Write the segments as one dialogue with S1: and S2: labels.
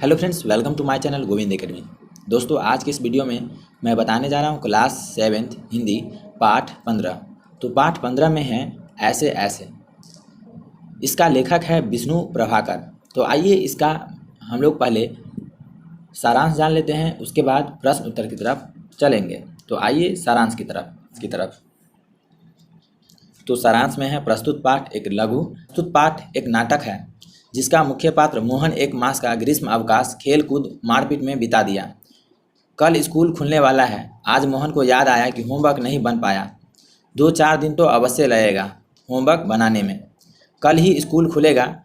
S1: Hello friends, welcome to my channel Govind academy. दोस्तों, आज के इस वीडियो में मैं बताने जा रहा हूँ क्लास 7th हिंदी पाठ 15। तो पाठ 15 में है ऐसे ऐसे। इसका लेखक है विष्णु प्रभाकर। तो आइए इसका हम लोग पहले सारांश जान लेते हैं, उसके बाद प्रश्न उत्तर की तरफ चलेंगे। तो आइए सारांश की तरफ। तो सारांश में है प्रस्तुत पाठ एक लघु प्रस्तुत पाठ एक नाटक है जिसका मुख्य पात्र मोहन एक मास का ग्रीष्म अवकाश खेल कूद मारपीट में बिता दिया। कल स्कूल खुलने वाला है। आज मोहन को याद आया कि होमवर्क नहीं बन पाया। 2-4 दिन तो अवश्य लगेगा होमवर्क बनाने में। कल ही स्कूल खुलेगा,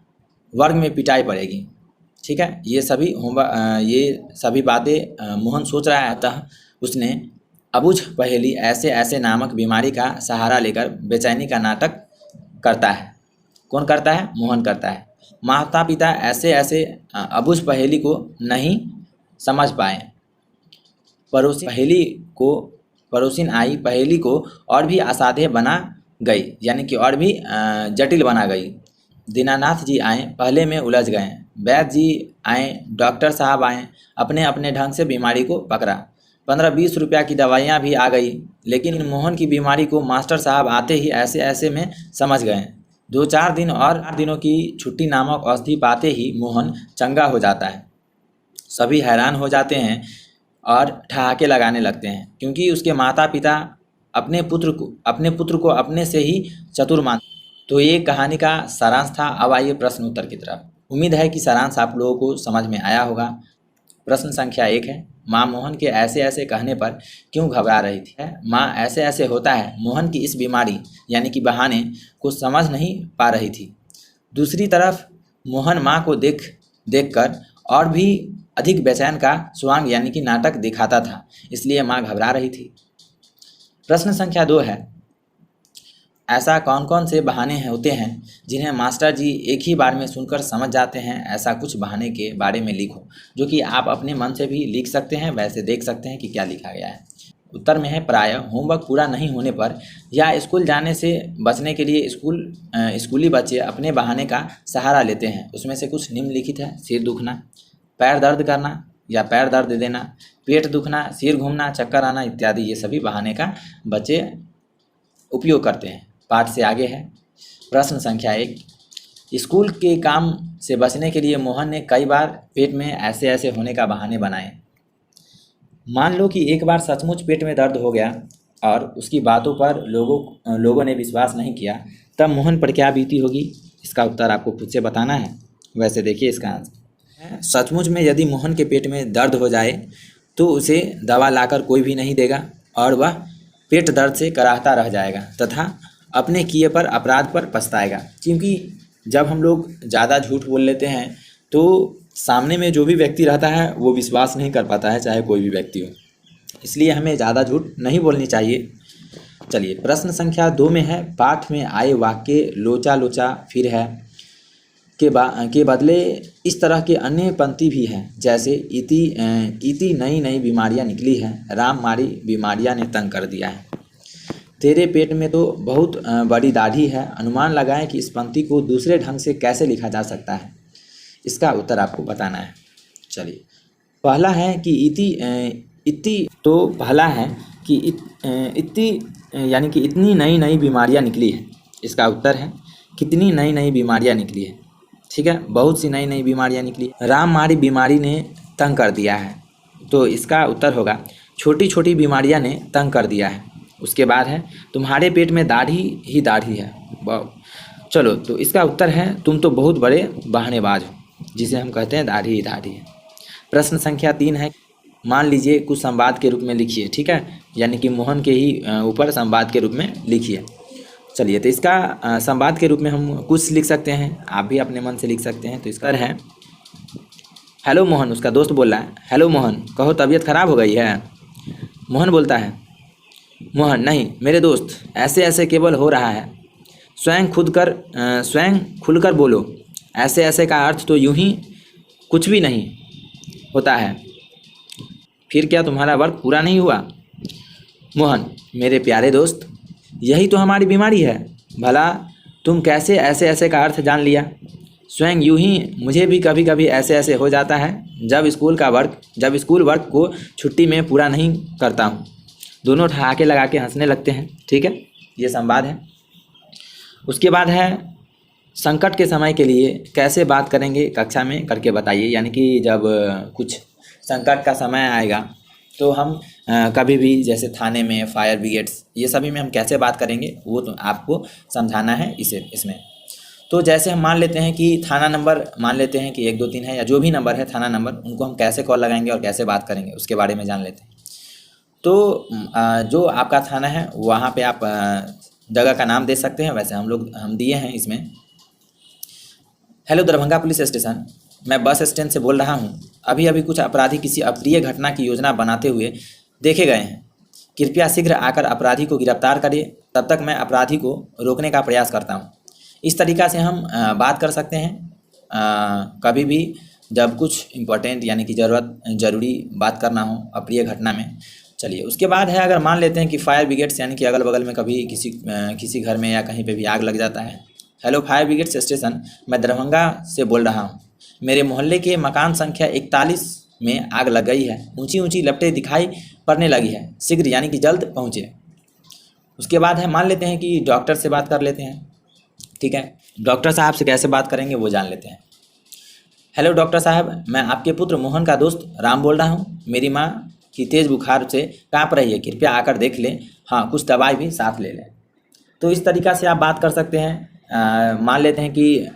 S1: वर्ग में पिटाई पड़ेगी। ठीक है, ये सभी बातें मोहन सोच रहा है। अतः उसने अबूझ पहेली ऐसे ऐसे नामक बीमारी का सहारा लेकर बेचैनी का नाटक करता है। कौन करता है? मोहन करता है। माता पिता ऐसे ऐसे अबूझ पहेली को नहीं समझ पाए। पड़ोसिन आई पहेली को और भी असाध्य बना गई, यानी कि और भी जटिल बना गई। दीनानाथ जी आए, पहले में उलझ गए। वैद्य जी आए, डॉक्टर साहब आए, अपने अपने ढंग से बीमारी को पकड़ा। 15-20 रुपया की दवाइयाँ भी आ गई, लेकिन मोहन की बीमारी को मास्टर साहब आते ही ऐसे ऐसे में समझ गए। 2-4 दिन और 8 दिनों की छुट्टी नामक औषधि पाते ही मोहन चंगा हो जाता है। सभी हैरान हो जाते हैं और ठहाके लगाने लगते हैं, क्योंकि उसके माता पिता अपने पुत्र को अपने से ही चतुर मानते। तो ये कहानी का सारांश था। अब आइए प्रश्न उत्तर की तरफ। उम्मीद है कि सारांश आप लोगों को समझ में आया होगा। प्रश्न संख्या 1 है, माँ मोहन के ऐसे ऐसे कहने पर क्यों घबरा रही थी? माँ ऐसे ऐसे होता है मोहन की इस बीमारी यानी कि बहाने को समझ नहीं पा रही थी। दूसरी तरफ मोहन माँ को देख कर और भी अधिक बेचैन का स्वांग यानी कि नाटक दिखाता था, इसलिए माँ घबरा रही थी। प्रश्न संख्या 2 है, ऐसा कौन कौन से बहाने होते हैं जिन्हें मास्टर जी एक ही बार में सुनकर समझ जाते हैं? ऐसा कुछ बहाने के बारे में लिखो, जो कि आप अपने मन से भी लिख सकते हैं। वैसे देख सकते हैं कि क्या लिखा गया है। उत्तर में है, प्रायः होमवर्क पूरा नहीं होने पर या स्कूल जाने से बचने के लिए स्कूली बच्चे अपने बहाने का सहारा लेते हैं। उसमें से कुछ निम्नलिखित है: सिर दुखना, पैर दर्द करना या पैर दर्द देना, पेट दुखना, सिर घूमना, चक्कर आना इत्यादि। ये सभी बहाने का बच्चे उपयोग करते हैं। पाठ से आगे है प्रश्न संख्या 1, स्कूल के काम से बचने के लिए मोहन ने कई बार पेट में ऐसे ऐसे होने का बहाने बनाए। मान लो कि एक बार सचमुच पेट में दर्द हो गया और उसकी बातों पर लोगों ने विश्वास नहीं किया, तब मोहन पर क्या बीती होगी? इसका उत्तर आपको खुद से बताना है। वैसे देखिए इसका आंसर, सचमुच में यदि मोहन के पेट में दर्द हो जाए तो उसे दवा लाकर कोई भी नहीं देगा और वह पेट दर्द से कराहता रह जाएगा तथा अपने किए पर अपराध पर पछताएगा। क्योंकि जब हम लोग ज़्यादा झूठ बोल लेते हैं तो सामने में जो भी व्यक्ति रहता है वो विश्वास नहीं कर पाता है, चाहे कोई भी व्यक्ति हो। इसलिए हमें ज़्यादा झूठ नहीं बोलनी चाहिए। चलिए प्रश्न संख्या 2 में है, पाठ में आए वाक्य लोचा लोचा फिर है के बदले इस तरह के अन्य पंक्ति भी हैं, जैसे इति नई नई बीमारियां निकली हैं, राम मारी बीमारियां ने तंग कर दिया है, तेरे पेट में तो बहुत बड़ी दाढ़ी है। अनुमान लगाएं कि इस पंक्ति को दूसरे ढंग से कैसे लिखा जा सकता है। इसका उत्तर आपको बताना है। चलिए, पहला है कि इति यानी कि इतनी नई नई बीमारियां निकली है। इसका उत्तर है कितनी नई नई बीमारियां निकली है। ठीक है, बहुत सी नई नई बीमारियां निकली। राम मारी बीमारी ने तंग कर दिया है, तो इसका उत्तर होगा छोटी छोटी बीमारियां ने तंग कर दिया है। उसके बाद है, तुम्हारे पेट में दाढ़ी ही दाढ़ी है। चलो, तो इसका उत्तर है तुम तो बहुत बड़े बहानेबाज हो, जिसे हम कहते हैं दाढ़ी ही दाढ़ी है। प्रश्न संख्या 3 है, मान लीजिए कुछ संवाद के रूप में लिखिए। ठीक है, यानी कि मोहन के ही ऊपर संवाद के रूप में लिखिए। चलिए, तो इसका संवाद के रूप में हम कुछ लिख सकते हैं, आप भी अपने मन से लिख सकते हैं। तो इसका है, हेलो मोहन, उसका दोस्त बोल रहा है, हेलो मोहन, कहो तबीयत खराब हो गई है? मोहन बोलता है, मोहन, नहीं मेरे दोस्त, ऐसे ऐसे केवल हो रहा है। स्वयं खुलकर बोलो। ऐसे ऐसे का अर्थ तो यूं ही कुछ भी नहीं होता है। फिर क्या तुम्हारा वर्क पूरा नहीं हुआ? मोहन, मेरे प्यारे दोस्त, यही तो हमारी बीमारी है। भला तुम कैसे ऐसे ऐसे का अर्थ जान लिया? स्वयं यूं ही मुझे भी कभी कभी ऐसे ऐसे हो जाता है जब स्कूल वर्क को छुट्टी में पूरा नहीं करता हूँ। दोनों ठहाके लगा के हंसने लगते हैं। ठीक है, ये संवाद है। उसके बाद है, संकट के समय के लिए कैसे बात करेंगे कक्षा में करके बताइए। यानी कि जब कुछ संकट का समय आएगा तो हम कभी भी जैसे थाने में, फायर ब्रिगेड्स, ये सभी में हम कैसे बात करेंगे वो तो आपको समझाना है इसमें। तो जैसे हम मान लेते हैं कि थाना नंबर मान लेते हैं कि 1 2 3 है, या जो भी नंबर है थाना नंबर, उनको हम कैसे कॉल लगाएंगे और कैसे बात करेंगे उसके बारे में जान लेते हैं। तो जो आपका थाना है वहाँ पे आप जगह का नाम दे सकते हैं। वैसे हम दिए हैं इसमें। हेलो दरभंगा पुलिस स्टेशन, मैं बस स्टैंड से बोल रहा हूँ। अभी अभी कुछ अपराधी किसी अप्रिय घटना की योजना बनाते हुए देखे गए हैं। कृपया शीघ्र आकर अपराधी को गिरफ्तार करिए, तब तक मैं अपराधी को रोकने का प्रयास करता हूँ। इस तरीक़ा से हम बात कर सकते हैं कभी भी जब कुछ इम्पोर्टेंट यानी कि ज़रूरी बात करना हो अप्रिय घटना में। चलिए, उसके बाद है, अगर मान लेते हैं कि फायर ब्रिगेड्स यानी कि अगल बगल में कभी किसी घर में या कहीं पे भी आग लग जाता है। हेलो फायर ब्रिगेड्स स्टेशन, मैं दरभंगा से बोल रहा हूँ। मेरे मोहल्ले के मकान संख्या 41 में आग लग गई है। ऊंची ऊंची लपटें दिखाई पड़ने लगी है। शीघ्र यानी कि जल्द पहुँचे। उसके बाद है, मान लेते हैं कि डॉक्टर से बात कर लेते हैं। ठीक है, डॉक्टर साहब से कैसे बात करेंगे वो जान लेते हैं। हेलो डॉक्टर साहब, मैं आपके पुत्र मोहन का दोस्त राम बोल रहा हूँ। मेरी माँ की तेज़ बुखार से काँप रही है, कृपया आकर देख लें। हाँ, कुछ दवाई भी साथ ले लें। तो इस तरीक़ा से आप बात कर सकते हैं। मान लेते हैं कि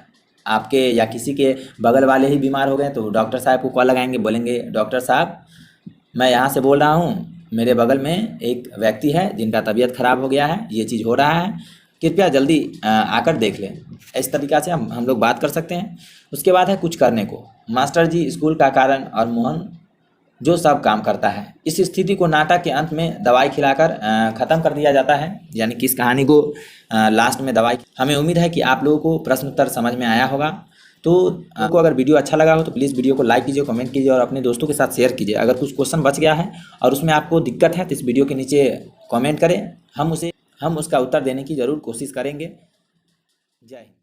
S1: आपके या किसी के बगल वाले ही बीमार हो गए तो डॉक्टर साहब को कॉल लगाएंगे, बोलेंगे डॉक्टर साहब मैं यहाँ से बोल रहा हूँ, मेरे बगल में एक व्यक्ति है जिनका तबीयत ख़राब हो गया है, ये चीज़ हो रहा है, कृपया जल्दी आकर देख लें। इस तरीक़ा से हम लोग बात कर सकते हैं। उसके बाद है कुछ करने को। मास्टर जी स्कूल का कारण और मोहन जो सब काम करता है। इस स्थिति को नाटक के अंत में दवाई खिलाकर ख़त्म कर दिया जाता है। यानी कि इस कहानी को लास्ट में दवाई। हमें उम्मीद है कि आप लोगों को प्रश्न उत्तर समझ में आया होगा। तो आपको अगर वीडियो अच्छा लगा हो तो प्लीज़ वीडियो को लाइक कीजिए, कमेंट कीजिए और अपने दोस्तों के साथ शेयर कीजिए। अगर कुछ क्वेश्चन बच गया है और उसमें आपको दिक्कत है तो इस वीडियो के नीचे कमेंट करें, हम उसका उत्तर देने की ज़रूर कोशिश करेंगे। जय हिंद।